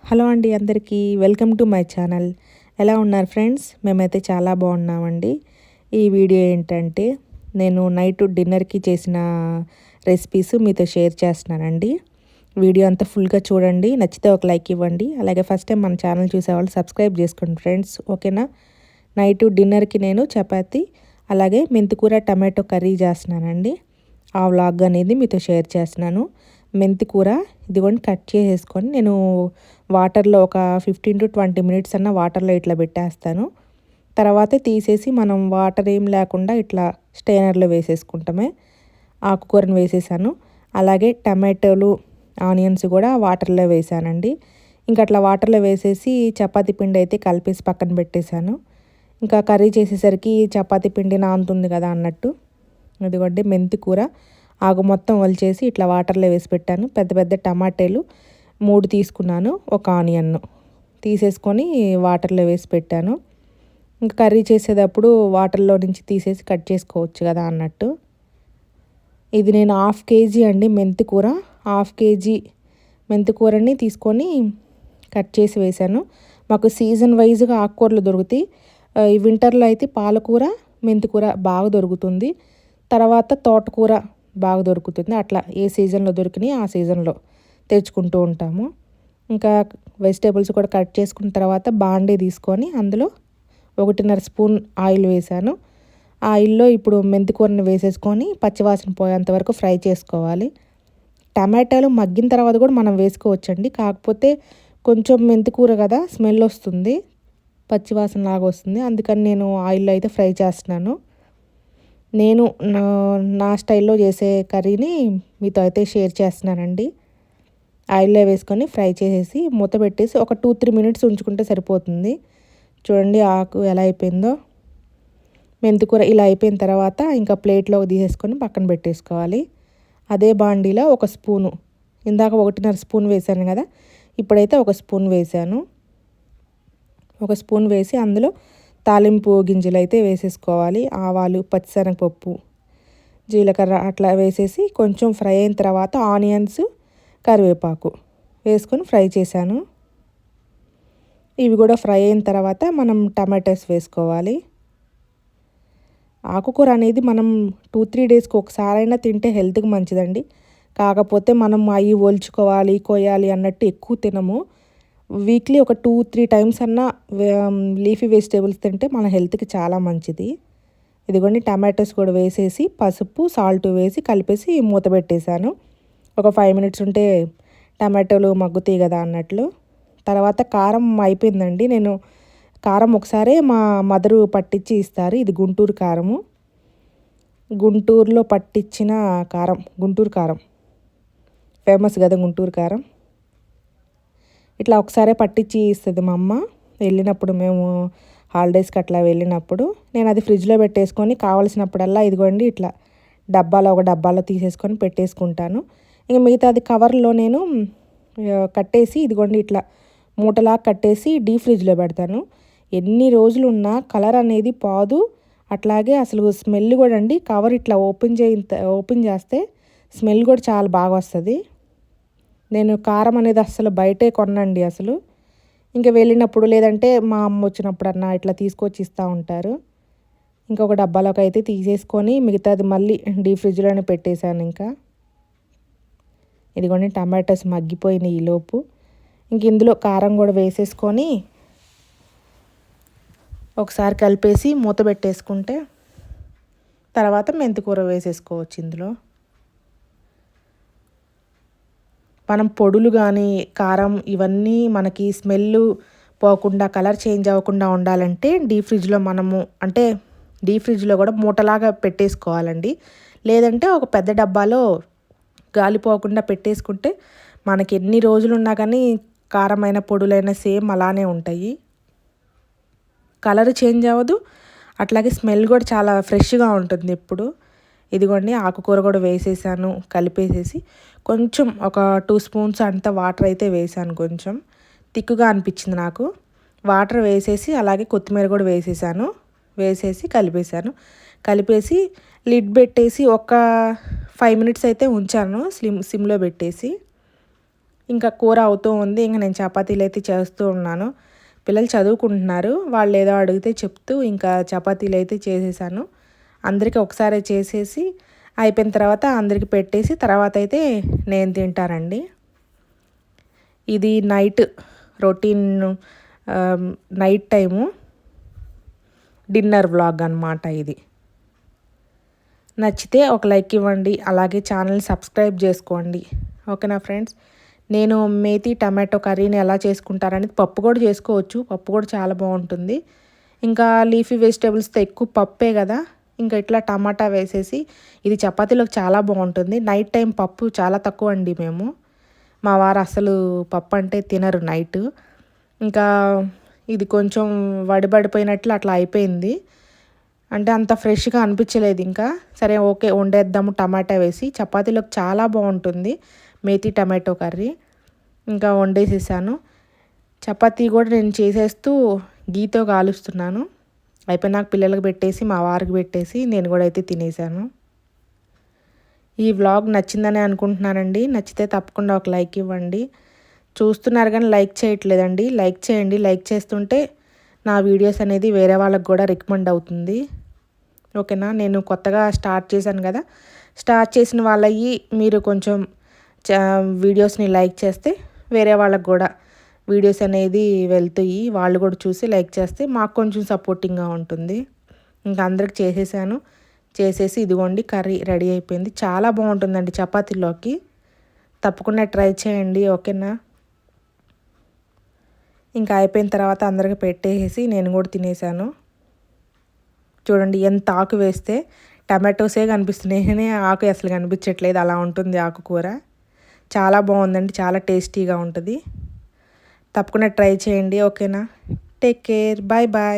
Hello అండి అందరికీ welcome to my channel. ఎలా ఉన్నారు ఫ్రెండ్స్? మేమైతే చాలా బాగున్నామండి. ఈ వీడియో ఏంటంటే నేను నైట్ డిన్నర్కి చేసిన రెసిపీస్ మీతో షేర్ చేస్తున్నానండి. వీడియో అంతా ఫుల్గా చూడండి, నచ్చితే ఒక లైక్ ఇవ్వండి. అలాగే ఫస్ట్ టైం మన ఛానల్ చూసేవాళ్ళు సబ్స్క్రైబ్ చేసుకోండి ఫ్రెండ్స్, ఓకేనా? నైట్ డిన్నర్కి నేను చపాతీ అలాగే మెంతికూర టమాటో కర్రీ చేస్తున్నానండి. ఆ వ్లాగ్ అనేది మీతో షేర్ చేస్తున్నాను. మెంతికూర ఇదిగోండి కట్ చేసేసుకొని నేను వాటర్లో ఒక 15 to 20 మినిట్స్ అన్న వాటర్లో ఇట్లా పెట్టేస్తాను. తర్వాత తీసేసి మనం వాటర్ ఏం లేకుండా ఇట్లా స్టెయినర్లో వేసేసుకుంటామే. ఆకుకూరను వేసేసాను. అలాగే టమాటోలు ఆనియన్స్ కూడా వాటర్లో వేసానండి. ఇంకా అట్లా వాటర్లో వేసేసి చపాతీ పిండి అయితే కలిపేసి పక్కన పెట్టేశాను. ఇంకా కర్రీ చేసేసరికి చపాతీ పిండి నానుతుంది కదా అన్నట్టు ఇదిగోండి మెంతికూర ఆకు మొత్తం ఒలిచేసి ఇట్లా వాటర్లో వేసి పెట్టాను. పెద్ద పెద్ద టమాటాలు 3 తీసుకున్నాను, ఒక ఆనియన్ తీసేసుకొని వాటర్లో వేసి పెట్టాను. ఇంకా కర్రీ చేసేటప్పుడు వాటర్లో నుంచి తీసేసి కట్ చేసుకోవచ్చు కదా అన్నట్టు. ఇది నేను 1/2 kg అండి మెంతికూర, 1/2 kg మెంతికూరని తీసుకొని కట్ చేసి వేశాను. మాకు సీజన్ వైజ్గా ఆకుకూరలు దొరుకుతాయి. ఈ వింటర్లో అయితే పాలకూర మెంతికూర బాగా దొరుకుతుంది. తర్వాత తోటకూర బాగా దొరుకుతుంది. అట్లా ఏ సీజన్లో దొరికినాయి ఆ సీజన్లో తెచ్చుకుంటూ ఉంటాము. ఇంకా వెజిటేబుల్స్ కూడా కట్ చేసుకున్న తర్వాత బాండీ తీసుకొని అందులో 1.5 స్పూన్ ఆయిల్ వేసాను. ఆ ఆయిల్లో ఇప్పుడు మెంతికూరని వేసేసుకొని పచ్చివాసన పోయేంత వరకు ఫ్రై చేసుకోవాలి. టమాటాలు మగ్గిన తర్వాత కూడా మనం వేసుకోవచ్చండి. కాకపోతే కొంచెం మెంతికూర కదా స్మెల్ వస్తుంది, పచ్చివాసన లాగా వస్తుంది. అందుకని నేను ఆయిల్లో అయితే ఫ్రై చేస్తున్నాను. నేను నా స్టైల్లో చేసే కర్రీని మీతో అయితే షేర్ చేస్తున్నానండి. ఆయిల్లో వేసుకొని ఫ్రై చేసేసి మూత పెట్టేసి ఒక 2-3 మినిట్స్ ఉంచుకుంటే సరిపోతుంది. చూడండి ఆకు ఎలా అయిపోయిందో. మెంతికూర ఇలా అయిపోయిన తర్వాత ఇంకా ప్లేట్లోకి తీసేసుకొని పక్కన పెట్టేసుకోవాలి. అదే బాండీలో ఒక స్పూను, ఇందాక 1.5 స్పూన్ వేసాను కదా, ఇప్పుడైతే 1 స్పూన్ వేసాను. 1 స్పూన్ వేసి అందులో తాలింపు గింజలు అయితే వేసేసుకోవాలి. ఆవాలు, పచ్చిశనగపప్పు, జీలకర్ర అట్లా వేసేసి కొంచెం ఫ్రై అయిన తర్వాత ఆనియన్స్, కరివేపాకు వేసుకొని ఫ్రై చేశాను. ఇవి కూడా ఫ్రై అయిన తర్వాత మనం టమాటోస్ వేసుకోవాలి. ఆకుకూర అనేది మనం 2-3 డేస్కి ఒకసారైనా తింటే హెల్త్కి మంచిదండి. కాకపోతే మనం అవి ఒలుచుకోవాలి, కొయ్యాలి అన్నట్టు ఎక్కువ తినము. వీక్లీ ఒక 2-3 టైమ్స్ అన్నా లీఫీ వెజిటేబుల్స్ తింటే మన హెల్త్కి చాలా మంచిది. ఇదిగోండి టమాటోస్ కూడా వేసేసి పసుపు, సాల్ట్ వేసి కలిపేసి మూత పెట్టేశాను. ఒక 5 మినిట్స్ ఉంటే టమాటోలు మగ్గుతాయి కదా అన్నట్లు. తర్వాత కారం అయిపోయిందండి. నేను కారం ఒకసారి మా మదరు పట్టించి ఇస్తారు. ఇది గుంటూరు కారము, గుంటూరులో పట్టించిన కారం, గుంటూరు కారం ఫేమస్ కదా గుంటూరు కారం. ఇట్లా ఒకసారి పట్టించి ఇస్తుంది మా అమ్మ. వెళ్ళినప్పుడు మేము హాలిడేస్కి అట్లా వెళ్ళినప్పుడు నేను అది ఫ్రిడ్జ్లో పెట్టేసుకొని కావాల్సినప్పుడల్లా ఇదిగోండి ఇట్లా ఒక డబ్బాలో తీసేసుకొని పెట్టేసుకుంటాను. ఇంక మిగతాది కవర్లో నేను కట్టేసి ఇదిగోండి ఇట్లా మూటలా కట్టేసి డీప్ ఫ్రిడ్జ్లో పెడతాను. ఎన్ని రోజులు ఉన్నా కలర్ అనేది పోదు. అట్లాగే అసలు స్మెల్ కూడా అండి, కవర్ ఇట్లా ఓపెన్ చేస్తే స్మెల్ కూడా చాలా బాగా వస్తుంది. నేను కారం అనేది అసలు బయటే కొనండి అసలు. ఇంకా వెళ్ళినప్పుడు లేదంటే మా అమ్మ వచ్చినప్పుడు అన్నా ఇట్లా తీసుకొచ్చి ఇస్తూ ఉంటారు. ఇంకొక డబ్బాలోకి అయితే తీసేసుకొని మిగతాది మళ్ళీ డీప్ ఫ్రిడ్జ్లోనే పెట్టేశాను. ఇంకా ఇదిగోండి టమాటోస్ మగ్గిపోయినాయి ఈలోపు. ఇంక ఇందులో కారం కూడా వేసేసుకొని ఒకసారి కలిపేసి మూత పెట్టేసుకుంటే తర్వాత మెంతికూర వేసేసుకోవచ్చు. ఇందులో మనం పొడులు కానీ కారం ఇవన్నీ మనకి స్మెల్ పోకుండా కలర్ చేంజ్ అవ్వకుండా ఉండాలంటే డీప్ ఫ్రిడ్జ్లో కూడా మూటలాగా పెట్టేసుకోవాలండి. లేదంటే ఒక పెద్ద డబ్బాలో గాలిపోకుండా పెట్టేసుకుంటే మనకి ఎన్ని రోజులు ఉన్నా కానీ కారమైన పొడులైనా సేమ్ అలానే ఉంటాయి, కలర్ చేంజ్ అవ్వదు. అట్లాగే స్మెల్ కూడా చాలా ఫ్రెష్గా ఉంటుంది ఎప్పుడు. ఇదిగోండి ఆకుకూర కూడా వేసేసాను, కలిపేసేసి కొంచెం ఒక 2 స్పూన్స్ అంత వాటర్ అయితే వేసాను. కొంచెం తిక్కుగా అనిపించింది నాకు. వాటర్ వేసేసి అలాగే కొత్తిమీర కూడా వేసేసాను. వేసేసి కలిపేసి లిడ్ పెట్టేసి ఒక 5 మినిట్స్ అయితే ఉంచాను సిమ్లో పెట్టేసి. ఇంకా కూర అవుతూ ఉంది. ఇంకా నేను చపాతీలు అయితే చేస్తూ ఉన్నాను. పిల్లలు చదువుకుంటున్నారు. వాళ్ళు ఏదో అడిగితే చెప్తూ ఇంకా చపాతీలు అయితే చేసేసాను. అందరికీ ఒకసారి చేసేసి అయిపోయిన తర్వాత అందరికి పెట్టేసి తర్వాత అయితే నేను తింటానండి. ఇది night routine, night time dinner vlog అనమాట ఇది. నచ్చితే ఒక లైక్ ఇవ్వండి, అలాగే ఛానల్ సబ్స్క్రైబ్ చేసుకోండి. ఓకేనా ఫ్రెండ్స్. నేను మేతి టమాటో కర్రీని ఎలా చేసుకుంటారనేది పప్పు కూడా చేసుకోవచ్చు. పప్పు కూడా చాలా బాగుంటుంది. ఇంకా లీఫీ వెజిటేబుల్స్తో ఎక్కువ పప్పే కదా, ఇంకా ఇట్లా టమాటా వేసేసి ఇది చపాతీలోకి చాలా బాగుంటుంది. నైట్ టైం పప్పు చాలా తక్కువ అండి మేము. మా వారు అసలు పప్పు అంటే తినరు నైట్. ఇంకా ఇది కొంచెం వడిబడిపోయినట్లు అట్లా అయిపోయింది. అంటే అంత ఫ్రెష్గా అనిపించలేదు. ఇంకా సరే ఓకే వండేద్దాము టమాటా వేసి. చపాతీలోకి చాలా బాగుంటుంది మేతి టమాటో కర్రీ. ఇంకా వండేసేసాను. చపాతీ కూడా నేను చేసేస్తూ గీతో కాలుస్తున్నాను. అయిపోయినాక పిల్లలకు పెట్టేసి మా వారికి పెట్టేసి నేను కూడా అయితే తినేసాను. ఈ వ్లాగ్ నచ్చిందని అనుకుంటున్నానండి. నచ్చితే తప్పకుండా ఒక లైక్ ఇవ్వండి. చూస్తున్నారు కానీ లైక్ చేయట్లేదండి. లైక్ చేయండి. లైక్ చేస్తుంటే నా వీడియోస్ అనేది వేరే వాళ్ళకి కూడా రికమెండ్ అవుతుంది. ఓకేనా. నేను కొత్తగా స్టార్ట్ చేశాను కదా, స్టార్ట్ చేసిన వాళ్ళవి మీరు కొంచెం వీడియోస్ని లైక్ చేస్తే వేరే వాళ్ళకి కూడా వీడియోస్ అనేది వెళ్తాయి. వాళ్ళు కూడా చూసి లైక్ చేస్తే మాకు కొంచెం సపోర్టింగ్గా ఉంటుంది. ఇంకా అందరికి చేసేసాను. చేసేసి ఇదిగోండి కర్రీ రెడీ అయిపోయింది. చాలా బాగుంటుందండి చపాతీలోకి. తప్పకుండా ట్రై చేయండి. ఓకేనా. ఇంకా అయిపోయిన తర్వాత అందరికి పెట్టేసి నేను కూడా తినేసాను. చూడండి ఎంత ఆకు వేస్తే టమాటోసే కనిపిస్తున్నాయి, ఆకు అసలు కనిపించట్లేదు. అలా ఉంటుంది ఆకుకూర. చాలా బాగుందండి. చాలా టేస్టీగా ఉంటుంది. తప్పకుండా ట్రై చేయండి. ఓకేనా. Take care. Bye bye.